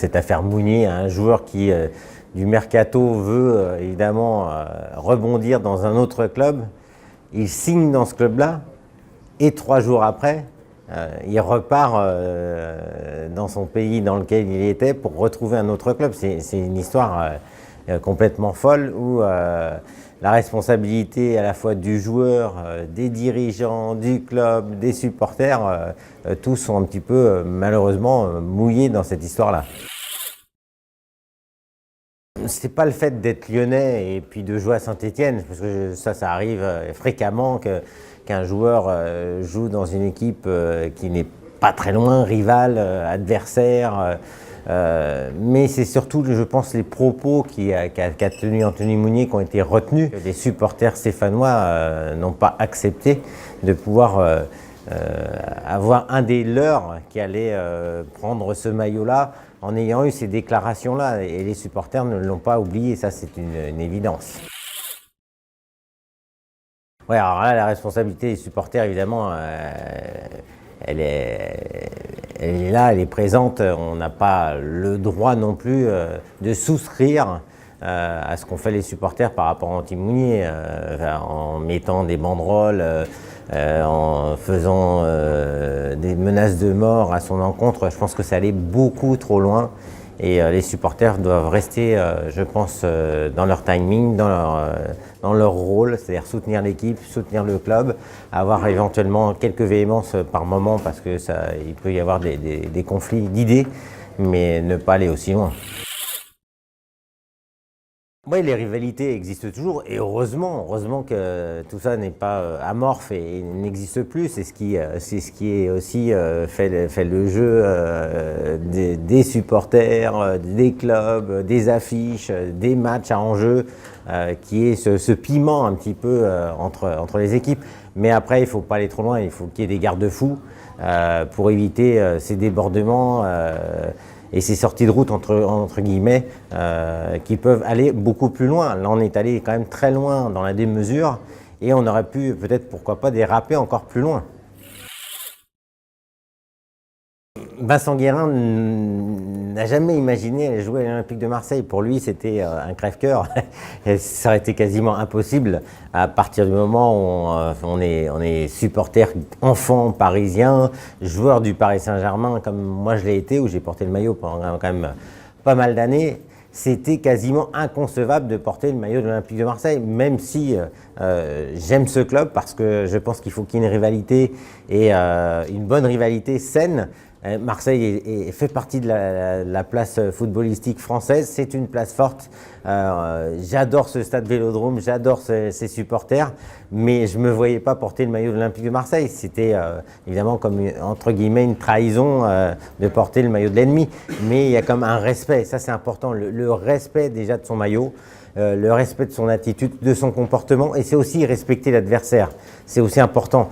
cette affaire Mounier, un joueur qui, du mercato, veut évidemment rebondir dans un autre club. Il signe dans ce club-là et 3 jours après, il repart dans son pays dans lequel il était pour retrouver un autre club. C'est une histoire complètement folle où la responsabilité à la fois du joueur, des dirigeants, du club, des supporters, tous sont un petit peu malheureusement mouillés dans cette histoire-là. C'est pas le fait d'être lyonnais et puis de jouer à Saint-Étienne, parce que ça arrive fréquemment qu'un joueur joue dans une équipe qui n'est pas très loin, rival, adversaire. Mais c'est surtout, je pense, les propos qu'a tenus Anthony Mounier qui ont été retenus. Les supporters stéphanois n'ont pas accepté de pouvoir avoir un des leurs qui allait prendre ce maillot-là en ayant eu ces déclarations-là. Et les supporters ne l'ont pas oublié, ça c'est une évidence. Ouais, alors là, la responsabilité des supporters, évidemment, elle est là, elle est présente. On n'a pas le droit non plus de souscrire à ce qu'ont fait les supporters par rapport à Anthony Mounier, en mettant des banderoles, en faisant des menaces de mort à son encontre. Je pense que ça allait beaucoup trop loin. Et les supporters doivent rester, je pense, dans leur timing, dans leur rôle, c'est-à-dire soutenir l'équipe, soutenir le club, avoir éventuellement quelques véhémences par moment parce que il peut y avoir des conflits d'idées, mais ne pas aller aussi loin. Oui, les rivalités existent toujours et heureusement que tout ça n'est pas amorphe et n'existe plus. C'est ce qui est aussi fait le jeu des supporters, des clubs, des affiches, des matchs à enjeu, qui est ce piment un petit peu entre les équipes. Mais après, il ne faut pas aller trop loin, il faut qu'il y ait des garde-fous pour éviter ces débordements. Et ces sorties de route, entre guillemets, qui peuvent aller beaucoup plus loin. Là, on est allé quand même très loin dans la démesure et on aurait pu peut-être, pourquoi pas, déraper encore plus loin. Vincent Guérin n'a jamais imaginé aller jouer à l'Olympique de Marseille. Pour lui, c'était un crève-cœur. Ça aurait été quasiment impossible à partir du moment où on est supporter enfant parisien, joueur du Paris Saint-Germain, comme moi je l'ai été, où j'ai porté le maillot pendant quand même pas mal d'années. C'était quasiment inconcevable de porter le maillot de l'Olympique de Marseille, même si j'aime ce club parce que je pense qu'il faut qu'il y ait une rivalité et une bonne rivalité saine. Marseille fait partie de la place footballistique française, c'est une place forte. J'adore ce stade Vélodrome, j'adore ses supporters, mais je ne me voyais pas porter le maillot de l'Olympique de Marseille. C'était évidemment comme, entre guillemets, une trahison de porter le maillot de l'ennemi. Mais il y a comme un respect, ça c'est important, le respect déjà de son maillot. Le respect de son attitude, de son comportement, et c'est aussi respecter l'adversaire. C'est aussi important.